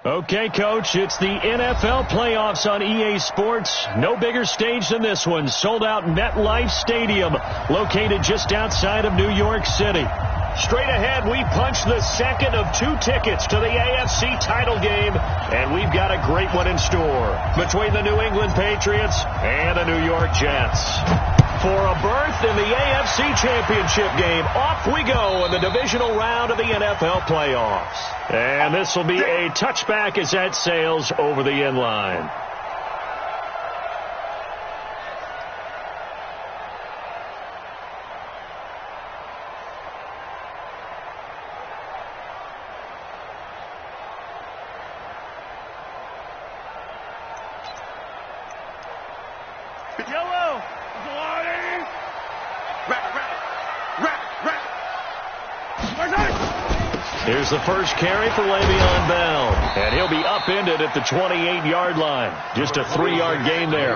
Okay, Coach, it's the NFL playoffs on EA Sports. No bigger stage than this one. Sold out MetLife Stadium, located just outside of New York City. Straight ahead, we punch the second of 2 tickets to the AFC title game, and we've got a great one in store between the New England Patriots and the New York Jets. For a berth in the AFC Championship game, off we go in the divisional round of the NFL playoffs. And this will be a touchback as that sails over the end line. Here's the first carry for Le'Veon Bell, and he'll be upended at the 28-yard line. Just a 3-yard gain there.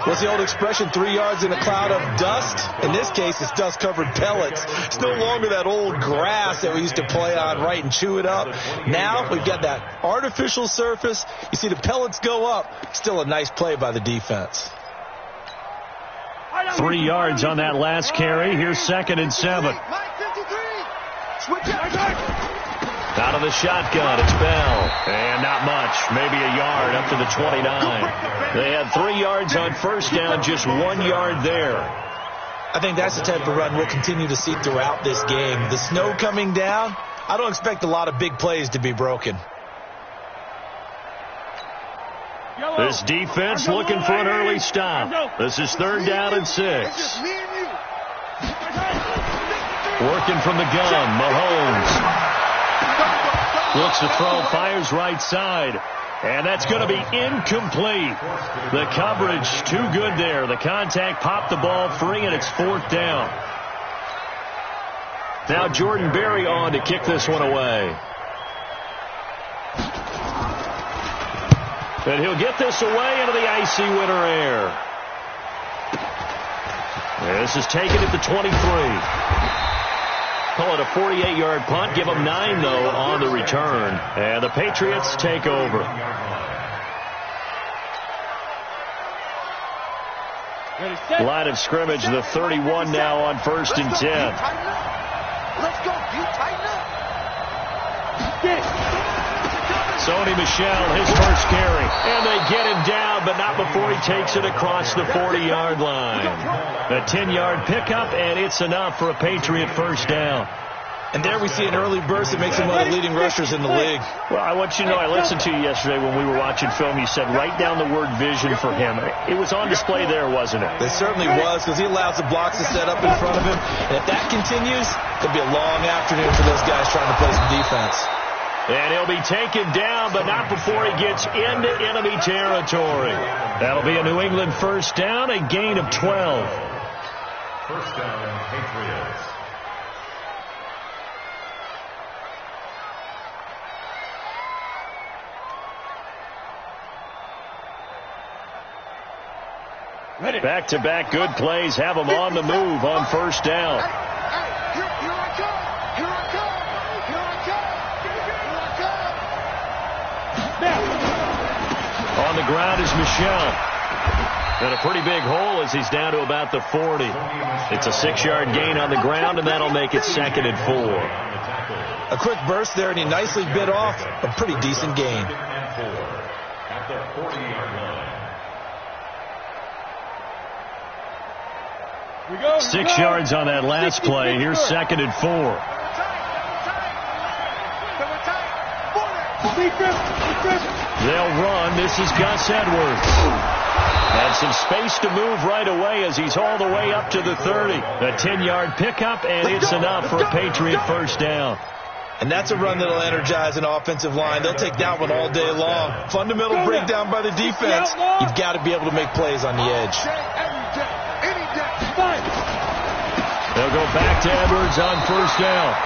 What's the old expression, 3 yards in a cloud of dust? In this case, it's dust-covered pellets. It's no longer that old grass that we used to play on, right, and chew it up. Now we've got that artificial surface. You see the pellets go up. Still a nice play by the defense. 3 yards on that last carry. Here's 2nd and 7. Out of the shotgun, it's Bell. And not much, maybe a yard up to the 29. They had 3 yards on first down, just 1 yard there. I think that's the type of run we'll continue to see throughout this game. The snow coming down, I don't expect a lot of big plays to be broken. This defense looking for an early stop. This is 3rd down and 6. Working from the gun, Mahomes. Looks to throw, fires right side. And that's going to be incomplete. The coverage too good there. The contact popped the ball free, and it's 4th down. Now Jordan Berry on to kick this one away. And he'll get this away into the icy winter air. This is taken at the 23. Call it a 48-yard punt. Give them 9, though, on the return. And the Patriots take over. Line of scrimmage, the 31 now on 1st and 10. Let's go. You tighten up. Sony Michel, his first carry. And they get him down, but not before he takes it across the 40-yard line. A 10-yard pickup, and it's enough for a Patriot first down. And there we see an early burst that makes him one of the leading rushers in the league. Well, I want you to know, I listened to you yesterday when we were watching film. You said write down the word vision for him. It was on display there, wasn't it? It certainly was, because he allows the blocks to set up in front of him. And if that continues, it'll be a long afternoon for those guys trying to play some defense. And he'll be taken down, but not before he gets into enemy territory. That'll be a New England first down, a gain of 12. First down, Patriots. Back-to-back good plays have them on the move on first down. Here I come. Here I come. Here I come. Here I come. On the ground is Michel. And a pretty big hole as he's down to about the 40. It's a 6-yard gain on the ground, and that'll make it 2nd and 4. A quick burst there, and he nicely bit off a pretty decent gain. At the 40-yard line. 6 yards on that last play. Here's 2nd and 4. They'll run. This is Gus Edwards. And some space to move right away as he's all the way up to the 30. A 10-yard pickup, and it's enough for a Patriot first down. And that's a run that'll energize an offensive line. They'll take that one all day long. Fundamental breakdown by the defense. You've got to be able to make plays on the edge. They'll go back to Edwards on first down.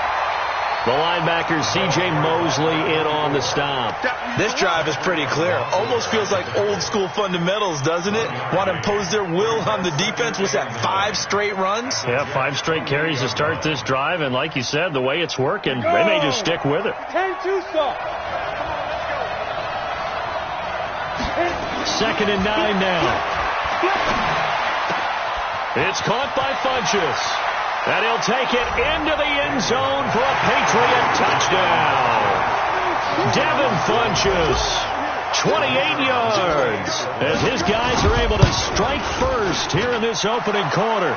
The linebacker, C.J. Mosley, in on the stop. This drive is pretty clear. Almost feels like old school fundamentals, doesn't it? Want to impose their will on the defense. Was that 5 straight runs? Yeah, 5 straight carries to start this drive. And like you said, the way it's working, they may just stick with it. 10-2 stop. 2nd and 9 now. It's caught by Funchess. And he'll take it into the end zone for a Patriot touchdown. Devin Funchess, 28 yards, as his guys are able to strike first here in this opening quarter.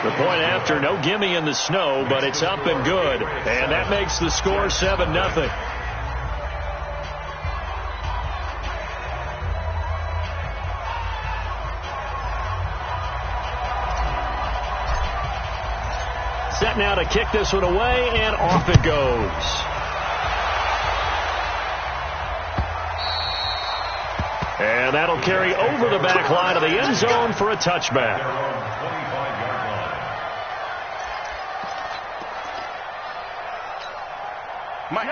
The point after, no gimme in the snow, but it's up and good. And that makes the score 7-0. Set now to kick this one away, and off it goes. And that'll carry over the back line of the end zone for a touchback.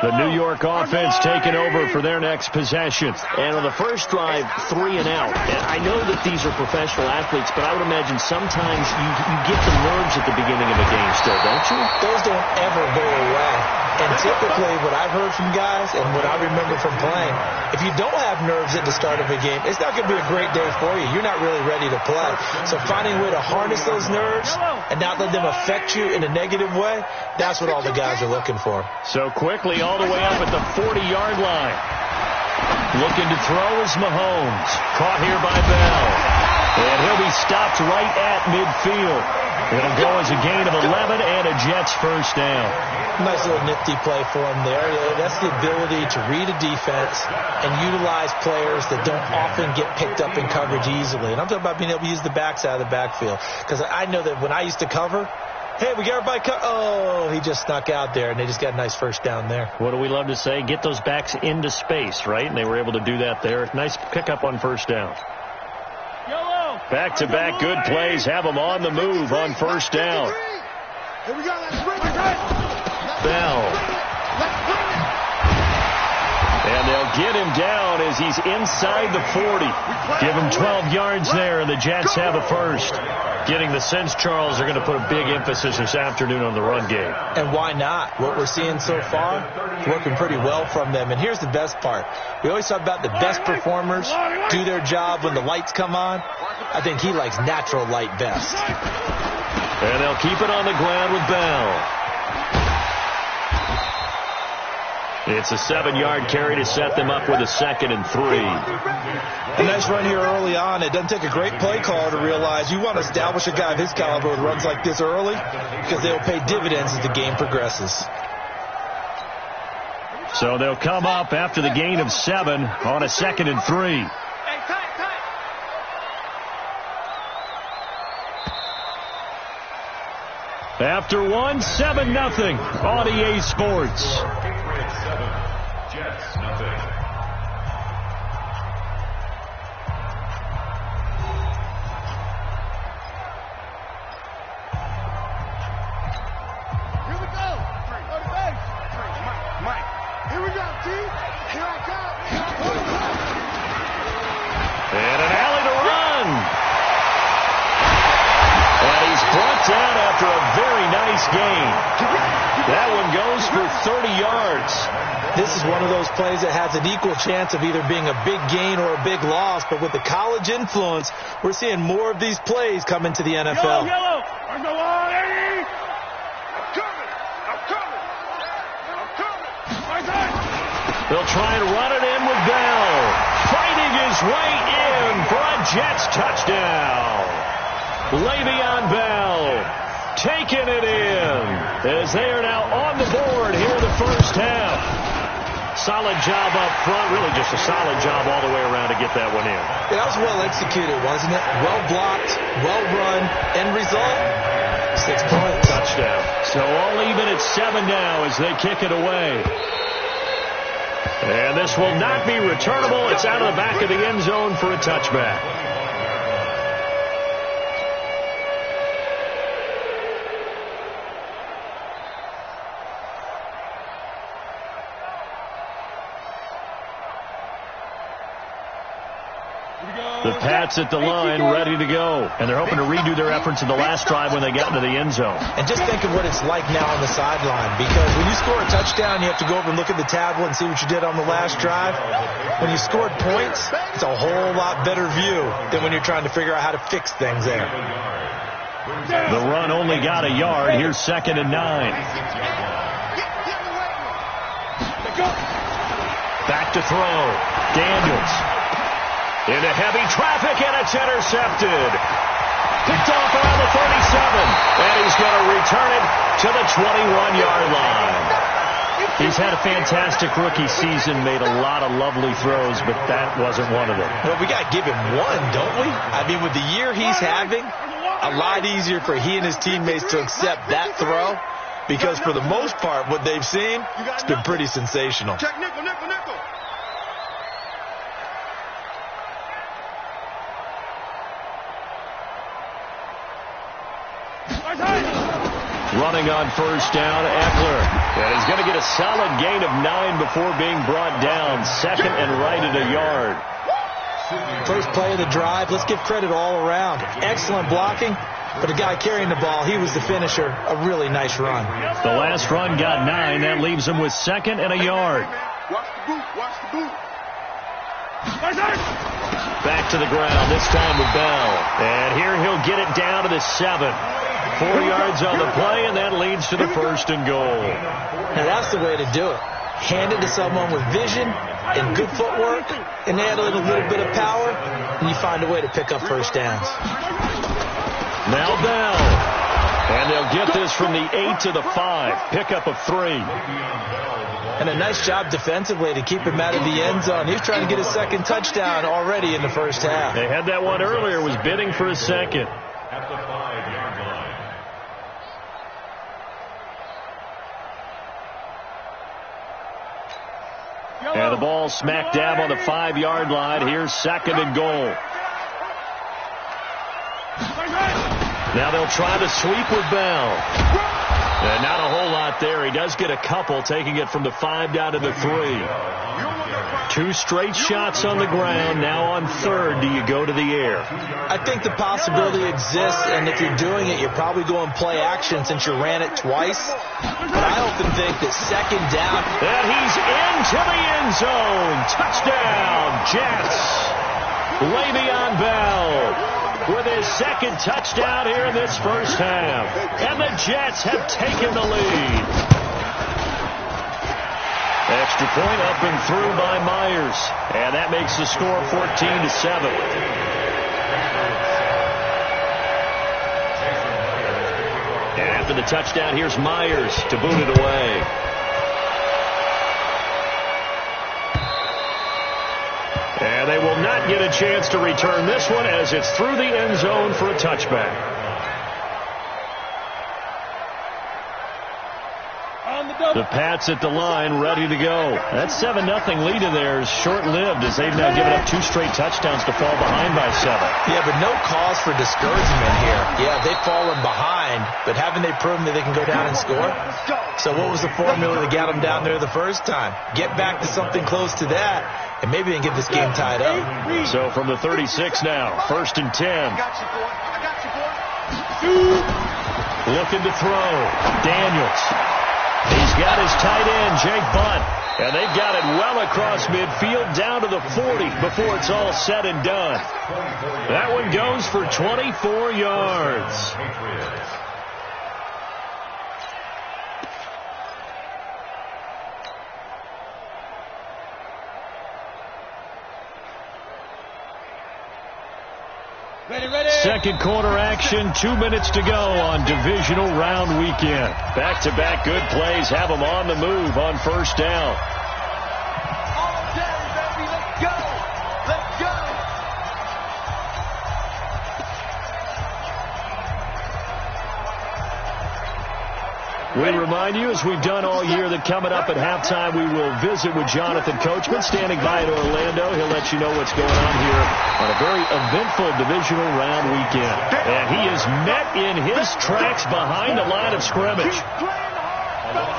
The New York offense taking over for their next possession. And on the first drive, 3 and out. And I know that these are professional athletes, but I would imagine sometimes you get the nerves at the beginning of a game still, don't you? Those don't ever go away. And typically what I've heard from guys and what I remember from playing, if you don't have nerves at the start of a game, it's not going to be a great day for you. You're not really ready to play. So finding a way to harness those nerves and not let them affect you in a negative way, that's what all the guys are looking for. So quickly all the way up at the 40-yard line. Looking to throw is Mahomes. Caught here by Bell. And he'll be stopped right at midfield. It'll go as a gain of 11 and a Jets first down. Nice little nifty play for him there. That's the ability to read a defense and utilize players that don't often get picked up in coverage easily. And I'm talking about being able to use the backside of the backfield. Because I know that when I used to cover, hey, we got everybody oh, he just snuck out there, and they just got a nice first down there. What do we love to say? Get those backs into space, right? And they were able to do that there. Nice pickup on first down. Back-to-back good plays have them on the move on first down. Bell. And they'll get him down as he's inside the 40. Give him 12 yards there, and the Jets have a first. Getting the sense, Charles, are going to put a big emphasis this afternoon on the run game. And why not? What we're seeing so far, working pretty well from them. And here's the best part. We always talk about the best performers do their job when the lights come on. I think he likes natural light best. And they'll keep it on the ground with Bell. It's a 7-yard carry to set them up with a 2nd and 3. A nice run here early on. It doesn't take a great play caller to realize you want to establish a guy of his caliber with runs like this early because they'll pay dividends as the game progresses. So they'll come up after the gain of 7 on a 2nd and 3. After 1, 7-0 on EA Sports. Jets, nothing. Here we go. Go to base. Mike. Here we go, T. Here I come. And an alley to run. And he's brought down after a very nice gain. That one goes for 30 yards. This is one of those plays that has an equal chance of either being a big gain or a big loss. But with the college influence, we're seeing more of these plays come into the NFL. Yellow. I'm going on, Eddie. I'm coming. They'll try and run it in with Bell. Fighting his way in for a Jets touchdown. Le'Veon Bell taking it in as they are now on the board here in the first half. Solid job up front, really just a solid job all the way around to get that one in. That was well executed, wasn't it? Well blocked, well run, end result, 6 points. Touchdown. So all even at 7 now as they kick it away. And this will not be returnable. It's out of the back of the end zone for a touchback. The Pats at the line, ready to go. And they're hoping to redo their efforts in the last drive when they got into the end zone. And just think of what it's like now on the sideline, because when you score a touchdown, you have to go over and look at the tablet and see what you did on the last drive. When you scored points, it's a whole lot better view than when you're trying to figure out how to fix things there. The run only got a yard. Here's 2nd and 9. Back to throw. Daniels. Into heavy traffic, and it's intercepted. Picked off around the 37. And he's going to return it to the 21-yard line. He's had a fantastic rookie season, made a lot of lovely throws, but that wasn't one of them. Well, we got to give him one, don't we? I mean, with the year he's having, a lot easier for he and his teammates to accept that throw, because for the most part, what they've seen, it's been pretty sensational. Check nickel, nickel, nickel. Running on first down, Eckler. And he's going to get a solid gain of 9 before being brought down. 2nd and right at a yard. First play of the drive, let's give credit all around. Excellent blocking, but the guy carrying the ball, he was the finisher. A really nice run. The last run got 9. That leaves him with 2nd and a yard. Watch the boot, watch the boot. Back to the ground, this time with Bell. And here he'll get it down to the 7. 4 yards on the play, and that leads to the 1st and goal. Now that's the way to do it. Hand it to someone with vision and good footwork, and add a little bit of power, and you find a way to pick up first downs. Now Bell. And they'll get this from the 8 to the 5. Pickup of 3. And a nice job defensively to keep him out of the end zone. He's trying to get his 2nd touchdown already in the first half. They had that one earlier, was bidding for a 2nd. At the 5-yard line. And the ball smack dab on the 5-yard line. Here's 2nd and goal. Now they'll try to sweep with Bell. And not a whole lot there. He does get a couple, taking it from the 5 down to the 3. 2 straight shots on the ground. Now on 3rd, do you go to the air? I think the possibility exists, and if you're doing it, you're probably going play action since you ran it twice. But I often think that 2nd down. And he's into the end zone. Touchdown, Jets. Le'Veon Bell with his 2nd touchdown here in this first half. And the Jets have taken the lead. Extra point up and through by Myers. And that makes the score 14-7. And after the touchdown, here's Myers to boot it away. And they will not get a chance to return this one as it's through the end zone for a touchback. The Pats at the line, ready to go. That 7-0 lead in there is short-lived as they've now given up 2 straight touchdowns to fall behind by 7. Yeah, but no cause for discouragement here. Yeah, they've fallen behind, but haven't they proven that they can go down and score? So what was the formula that got them down there the first time? Get back to something close to that, and maybe they can get this game tied up. So from the 36 now, 1st and 10. Looking to throw. Daniels. He's got his tight end, Jake Bunt. And they've got it well across midfield down to the 40 before it's all said and done. That one goes for 24 yards. Second quarter action, 2 minutes to go on divisional round weekend. Back-to-back good plays have them on the move on first down. All day, baby, let's go. Let's go. We remind you, as we've done all year, that coming up at halftime, we will visit with Jonathan Coachman, standing by in Orlando. He'll let you know what's going on here on a very eventful divisional round weekend. And he is met in his tracks behind the line of scrimmage.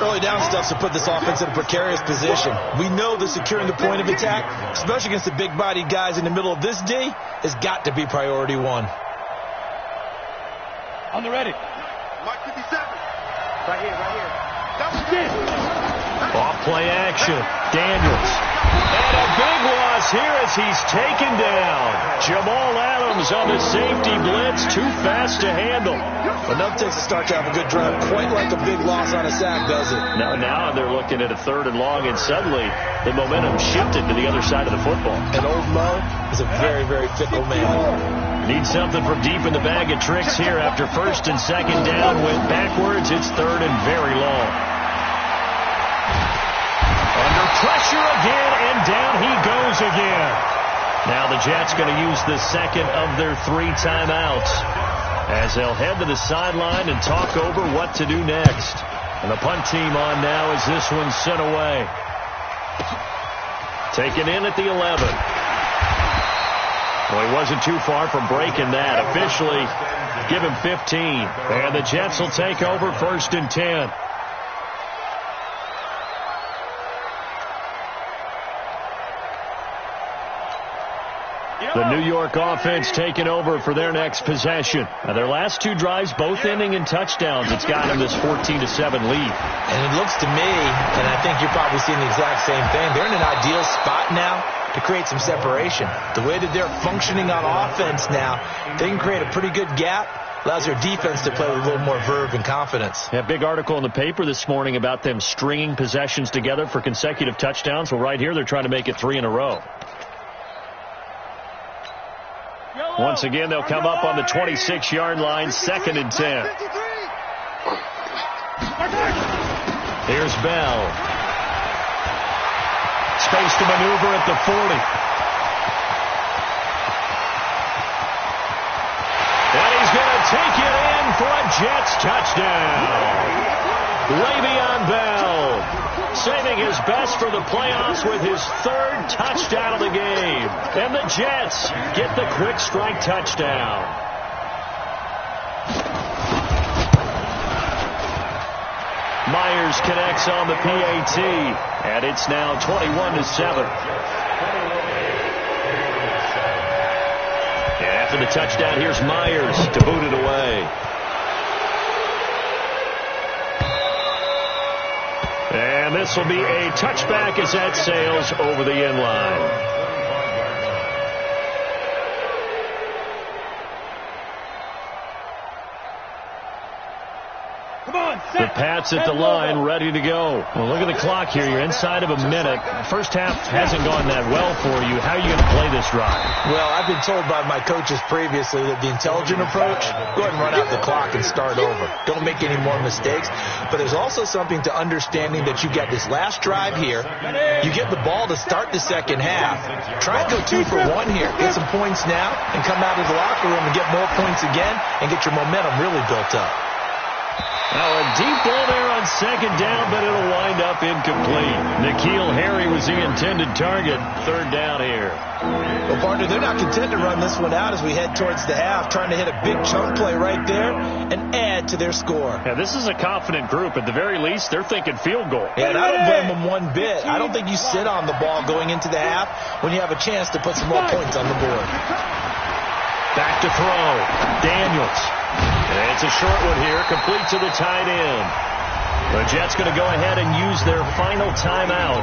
Early down stuff to put this offense in a precarious position. We know that securing the point of attack, especially against the big-bodied guys in the middle of this D, has got to be priority one. On the ready. Mark 57. Right here. Off play action. Daniels. And a big loss here as he's taken down. Jamal Adams on the safety blitz. Too fast to handle. Enough takes a start to have a good drive. Quite like a big loss on a sack, does it? Now they're looking at a 3rd and long, and suddenly the momentum shifted to the other side of the football. And old Mo is a very, very fickle man. Need something from deep in the bag of tricks here after 1st and 2nd down. Went backwards. It's 3rd and very long. Under pressure again, and down he goes again. Now the Jets going to use the second of their 3 timeouts as they'll head to the sideline and talk over what to do next. And the punt team on now as this one's sent away. Taken in at the 11. Well, he wasn't too far from breaking that. Officially, give him 15. And the Jets will take over 1st and 10. The New York offense taking over for their next possession. Now, their last 2 drives, both ending in touchdowns. It's got them this 14-7 lead. And it looks to me, and I think you're probably seeing the exact same thing, they're in an ideal spot now to create some separation. The way that they're functioning on offense now, they can create a pretty good gap. Allows their defense to play with a little more verve and confidence. Yeah, big article in the paper this morning about them stringing possessions together for consecutive touchdowns. Well, right here, they're trying to make it 3 in a row. Once again, they'll come up on the 26-yard line, 2nd and 10. Here's Bell. Space to maneuver at the 40. And he's going to take it in for a Jets touchdown. Le'Veon Bell saving his best for the playoffs with his 3rd touchdown of the game. And the Jets get the quick strike touchdown. Myers connects on the PAT, and it's now 21-7. And after the touchdown, here's Myers to boot it away. And this will be a touchback as that sails over the end line. The Pats at the line, ready to go. Well, look at the clock here. You're inside of a minute. First half hasn't gone that well for you. How are you going to play this drive? Well, I've been told by my coaches previously that the intelligent approach, go ahead and run out the clock and start over. Don't make any more mistakes. But there's also something to understanding that you get this last drive here. You get the ball to start the second half. Try and go 2 for 1 here. Get some points now and come out of the locker room and get more points again and get your momentum really built up. Now a deep ball there on 2nd down, but it'll wind up incomplete. N'Keal Harry was the intended target. 3rd down here. Well, partner, they're not content to run this one out as we head towards the half, trying to hit a big chunk play right there and add to their score. Yeah, this is a confident group. At the very least, they're thinking field goal. Yeah, and I don't blame them one bit. I don't think you sit on the ball going into the half when you have a chance to put some more points on the board. Back to throw. Daniels. And it's a short one here, complete to the tight end. The Jets going to go ahead and use their final timeout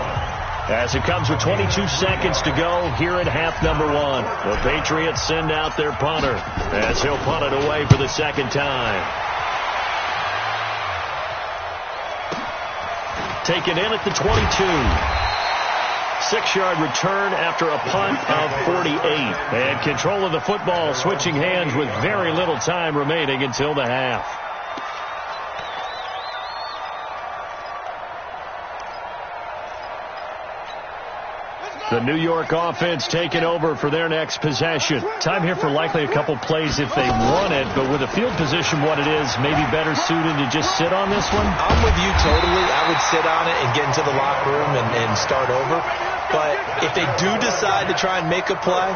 as it comes with 22 seconds to go here at half number 1. The Patriots send out their punter as he'll punt it away for the 2nd time. Taken in at the 22. 6-yard return after a punt of 48. And control of the football switching hands with very little time remaining until the half. The New York offense taking over for their next possession. Time here for likely a couple plays if they want it, but with a field position what it is, maybe better suited to just sit on this one? I'm with you totally. I would sit on it and get into the locker room and start over. But if they do decide to try and make a play,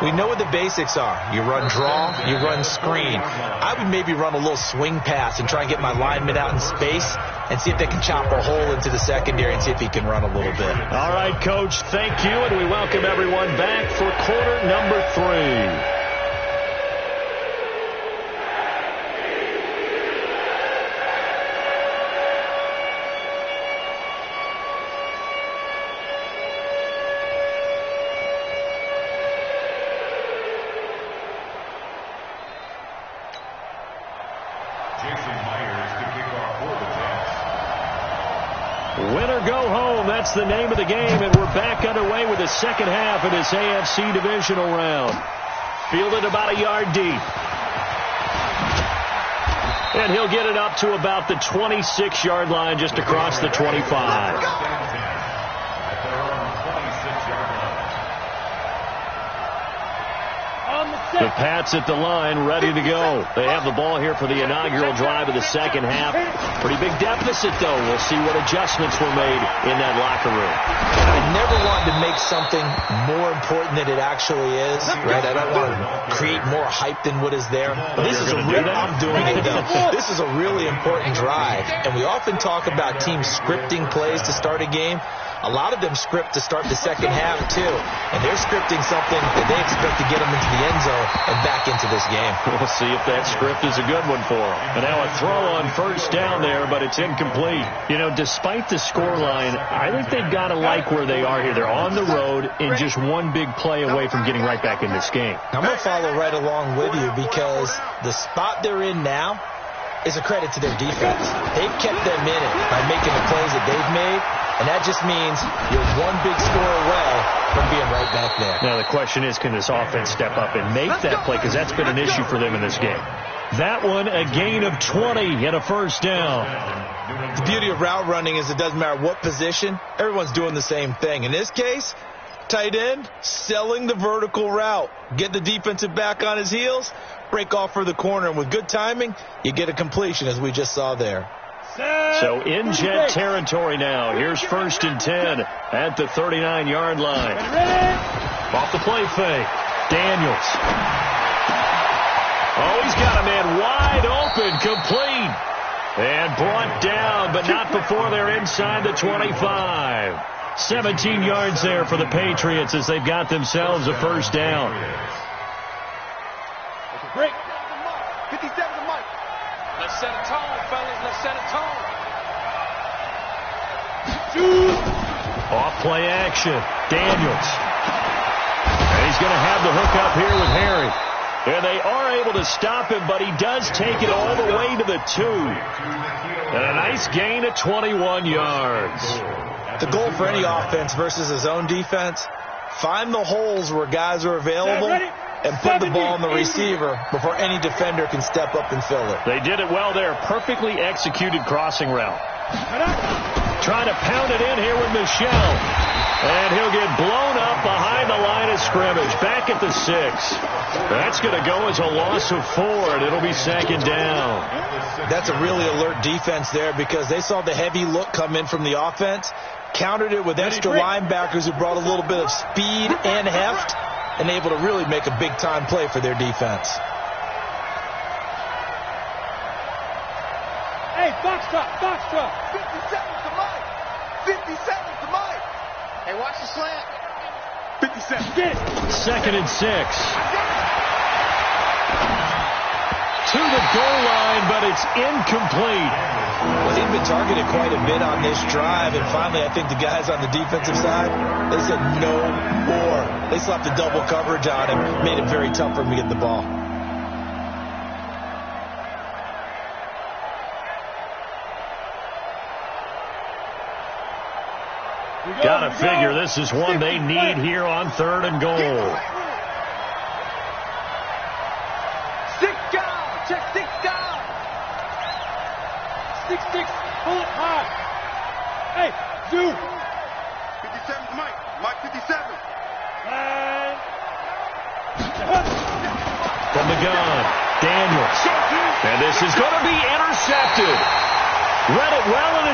we know what the basics are. You run draw, you run screen. I would maybe run a little swing pass and try and get my lineman out in space and see if they can chop a hole into the secondary and see if he can run a little bit. All right, Coach, thank you, and we welcome everyone back for quarter number 3. Win or go home, that's the name of the game, and we're back underway with the second half of this AFC divisional round. Fielded about a yard deep. And he'll get it up to about the 26-yard line, just across the 25. The Pats at the line, ready to go. They have the ball here for the inaugural drive of the second half. Pretty big deficit, though. We'll see what adjustments were made in that locker room. I never wanted to make something more important than it actually is, right? I don't want to create more hype than what is there. But this is I'm doing it, though. This is a really important drive, and we often talk about teams scripting plays to start a game. A lot of them script to start the second half, too. And they're scripting something that they expect to get them into the end zone and back into this game. We'll see if that script is a good one for them. And now a throw on first down there, but it's incomplete. You know, despite the scoreline, I think they've got to like where they are here. They're on the road and just one big play away from getting right back in this game. I'm going to follow right along with you because the spot they're in now is a credit to their defense. They've kept them in it by making the plays that they've made. And that just means you're one big score away from being right back there. Now, the question is, can this offense step up and make that play? Because that's been an issue for them in this game. That one, a gain of 20 and a first down. The beauty of route running is it doesn't matter what position. Everyone's doing the same thing. In this case, tight end, selling the vertical route. Get the defensive back on his heels, break off for the corner. And with good timing, you get a completion, as we just saw there. So in jet territory now. Here's 1st and 10 at the 39-yard line. Off the play fake. Daniels. Oh, he's got a man wide open, complete. And brought down, but not before they're inside the 25. 17 yards there for the Patriots as they've got themselves a first down. Break. 57 to Mike. Let's set a tone, fellas. Let's set a tone. Off play action. Daniels. And he's going to have the hook up here with Harry. And they are able to stop him, but he does take it all the way to the 2. And a nice gain of 21 yards. The goal for any offense versus his own defense, find the holes where guys are available and put the ball on the receiver before any defender can step up and fill it. They did it well there. Perfectly executed crossing route. Trying to pound it in here with Michel. And he'll get blown up behind the line of scrimmage. Back at the 6. That's going to go as a loss of 4, and it'll be 2nd down. That's a really alert defense there because they saw the heavy look come in from the offense, countered it with extra linebackers who brought a little bit of speed and heft, and able to really make a big-time play for their defense. Hey, box drop. 50 seconds to Mike. 50 seconds to Mike. Hey, watch the slant. 50 seconds. Get it. 2nd and 6. To the goal line, but it's incomplete. Well, he'd been targeted quite a bit on this drive, and finally I think the guys on the defensive side, they said no more. They slapped the double coverage on him, made it very tough for him to get the ball. Gotta figure this is one they need here on 3rd and goal. 6 down. Check 6 down. 6-6. Pull it high. Hey, Zoo. 57 to Mike. Mike 57. From the gun, Daniels. And this is going to be intercepted. Read it well, and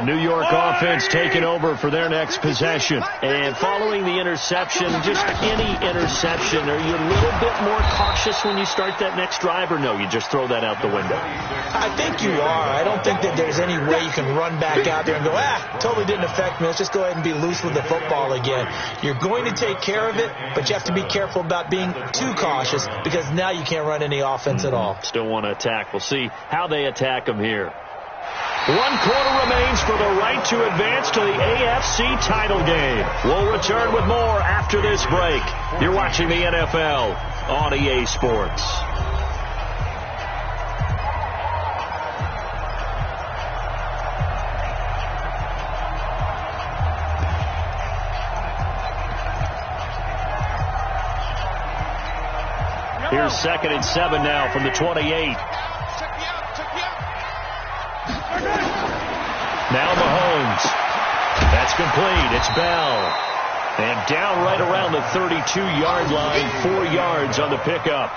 The New York offense taking over for their next possession. And following the interception, just any interception, are you a little bit more cautious when you start that next drive, or no, you just throw that out the window? I think you are. I don't think that there's any way you can run back out there and go, totally didn't affect me. Let's just go ahead and be loose with the football again. You're going to take care of it, but you have to be careful about being too cautious because now you can't run any offense at all. Still want to attack. We'll see how they attack them here. 1 quarter remains for the right to advance to the AFC title game. We'll return with more after this break. You're watching the NFL on EA Sports. Here's 2nd and 7 now from the 28. Now Mahomes. That's complete. It's Bell. And down right around the 32-yard line, 4 yards on the pickup.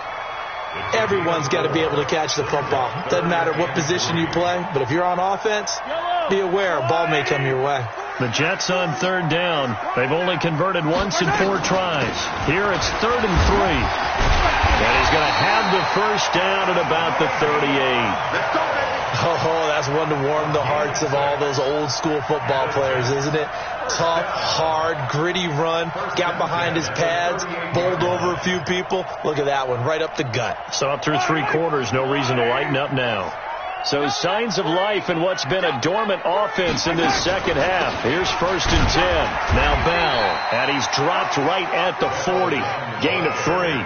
Everyone's got to be able to catch the football. Doesn't matter what position you play, but if you're on offense, be aware a ball may come your way. The Jets on 3rd down. They've only converted once in 4 tries. Here it's 3rd and 3. And he's going to have the first down at about the 38. Oh, that's one to warm the hearts of all those old school football players, isn't it? Tough, hard, gritty run. Got behind his pads, bowled over a few people. Look at that one, right up the gut. So up through 3 quarters, no reason to lighten up now. So signs of life in what's been a dormant offense in this second half. Here's 1st and 10. Now Bell, and he's dropped right at the 40. Gain of 3.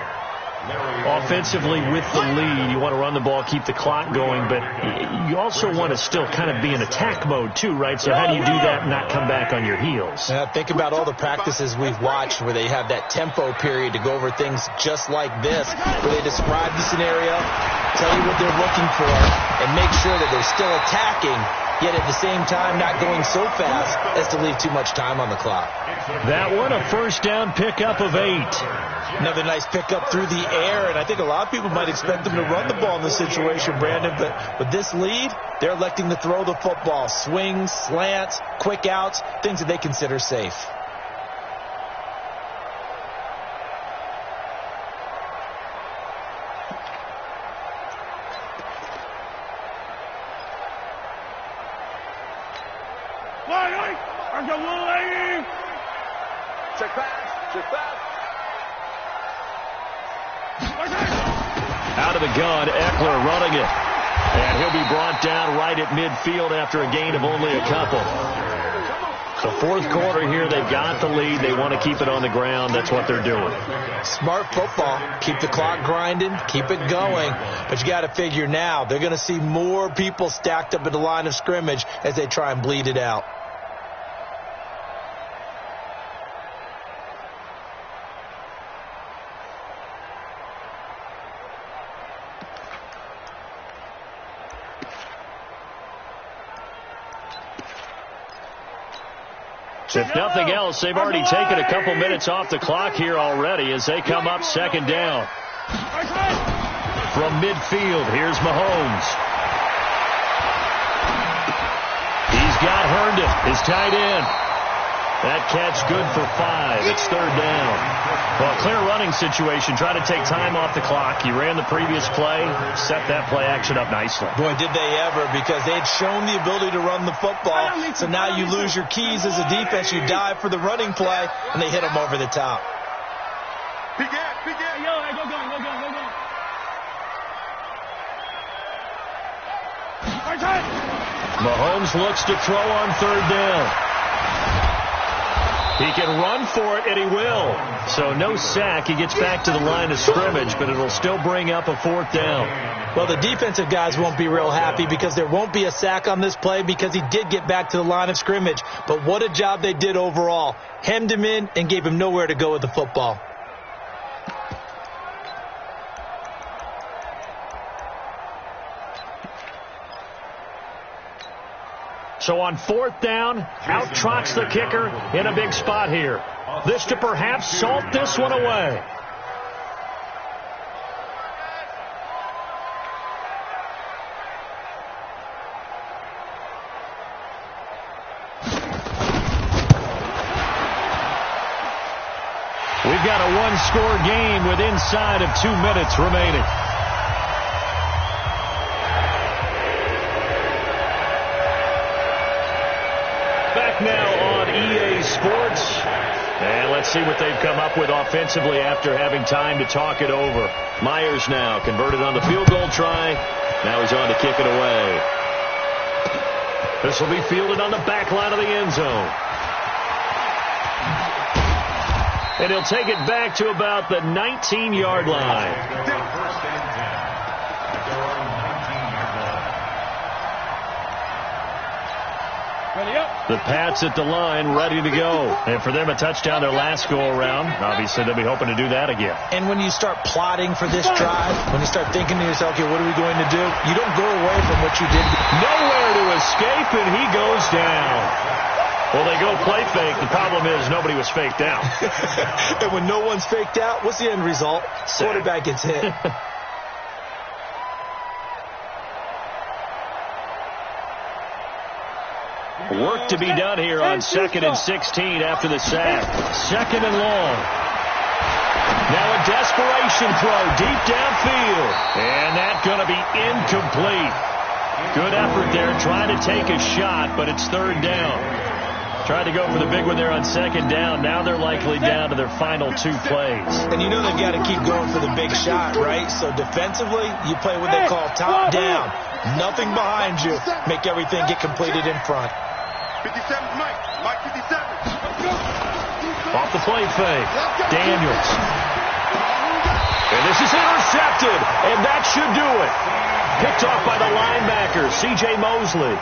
Offensively with the lead, you want to run the ball, keep the clock going, but you also want to still kind of be in attack mode too, right? So how do you do that and not come back on your heels? Think about all the practices we've watched where they have that tempo period to go over things just like this, where they describe the scenario, tell you what they're looking for, and make sure that they're still attacking, yet at the same time not going so fast as to leave too much time on the clock. That one, a first down pickup of 8. Another nice pickup through the air, and I think a lot of people might expect them to run the ball in this situation, Brandon, but with this lead, they're electing to throw the football. Swings, slants, quick outs, things that they consider safe. Check pass. Out of the gun, Eckler running it. And he'll be brought down right at midfield after a gain of only a couple. So 4th quarter here, they've got the lead. They want to keep it on the ground. That's what they're doing. Smart football. Keep the clock grinding. Keep it going. But you got to figure now, they're going to see more people stacked up at the line of scrimmage as they try and bleed it out. If nothing else, they've already taken a couple minutes off the clock here already as they come up 2nd down. From midfield, here's Mahomes. He's got Herndon, his tight end. That catch good for 5. It's 3rd down. Well, clear running situation. Try to take time off the clock. He ran the previous play, set that play action up nicely. Boy, did they ever, because they had shown the ability to run the football. So now you lose your keys as a defense. You dive for the running play, and they hit them over the top. Peek out. Go. Mahomes looks to throw on 3rd down. He can run for it, and he will. So no sack. He gets back to the line of scrimmage, but it'll still bring up a 4th down. Well, the defensive guys won't be real happy because there won't be a sack on this play because he did get back to the line of scrimmage. But what a job they did overall. Hemmed him in and gave him nowhere to go with the football. So on 4th down, out trots the kicker in a big spot here. This to perhaps salt this one away. We've got a one-score game with inside of 2 minutes remaining. Back now on EA Sports. And let's see what they've come up with offensively after having time to talk it over. Myers now converted on the field goal try. Now he's on to kick it away. This will be fielded on the back line of the end zone. And he'll take it back to about the 19-yard line. First and 10. At their own 19-yard line. The Pats at the line, ready to go. And for them, a touchdown their last go-around. Obviously, they'll be hoping to do that again. And when you start plotting for this drive, when you start thinking to yourself, okay, what are we going to do? You don't go away from what you did. Nowhere to escape, and he goes down. Well, they go play fake. The problem is nobody was faked out. And when no one's faked out, what's the end result? Quarterback gets hit. Work to be done here on 2nd and 16 after the sack. 2nd and long. Now a desperation throw deep downfield. And that's going to be incomplete. Good effort there trying to take a shot, but it's 3rd down. Tried to go for the big one there on 2nd down. Now they're likely down to their final 2 plays. And you know they've got to keep going for the big shot, right? So defensively, you play what they call top down. Nothing behind you. Make everything get completed in front. 57's Mike. Mike 57. Off the play fake. Daniels. And this is intercepted. And that should do it. Picked off by the linebacker, C.J. Mosley.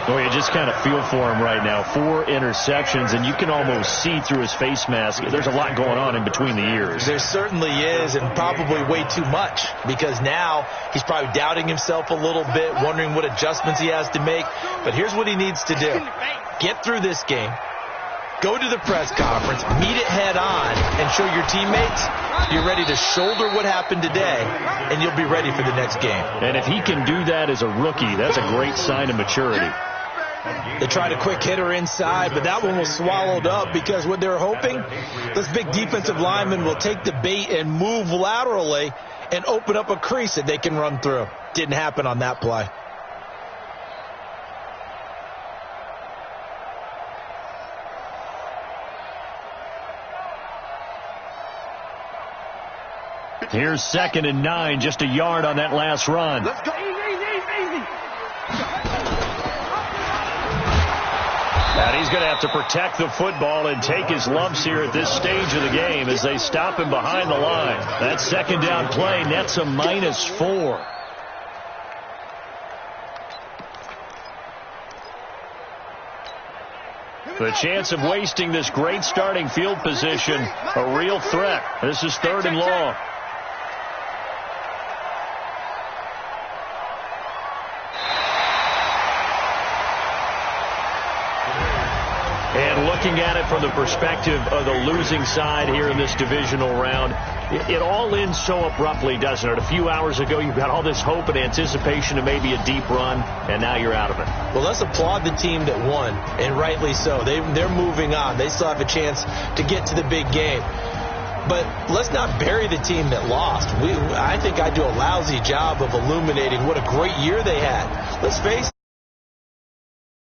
Boy, you just kind of feel for him right now. 4 interceptions, and you can almost see through his face mask. There's a lot going on in between the ears. There certainly is, and probably way too much, because now he's probably doubting himself a little bit, wondering what adjustments he has to make. But here's what he needs to do. Get through this game. Go to the press conference, meet it head on, and show your teammates you're ready to shoulder what happened today, and you'll be ready for the next game. And if he can do that as a rookie, that's a great sign of maturity. They tried a quick hitter inside, but that one was swallowed up because what they're hoping, this big defensive lineman will take the bait and move laterally and open up a crease that they can run through. Didn't happen on that play. Here's 2nd and 9, just a yard on that last run. Let's go. Easy. And he's going to have to protect the football and take his lumps here at this stage of the game as they stop him behind the line. That 2nd down play nets a -4. The chance of wasting this great starting field position, a real threat. This is 3rd and long. And looking at it from the perspective of the losing side here in this divisional round, it all ends so abruptly, doesn't it? A few hours ago, you've got all this hope and anticipation of maybe a deep run, and now you're out of it. Well, let's applaud the team that won, and rightly so. They're moving on. They still have a chance to get to the big game. But let's not bury the team that lost. I think I do a lousy job of illuminating what a great year they had. Let's face it.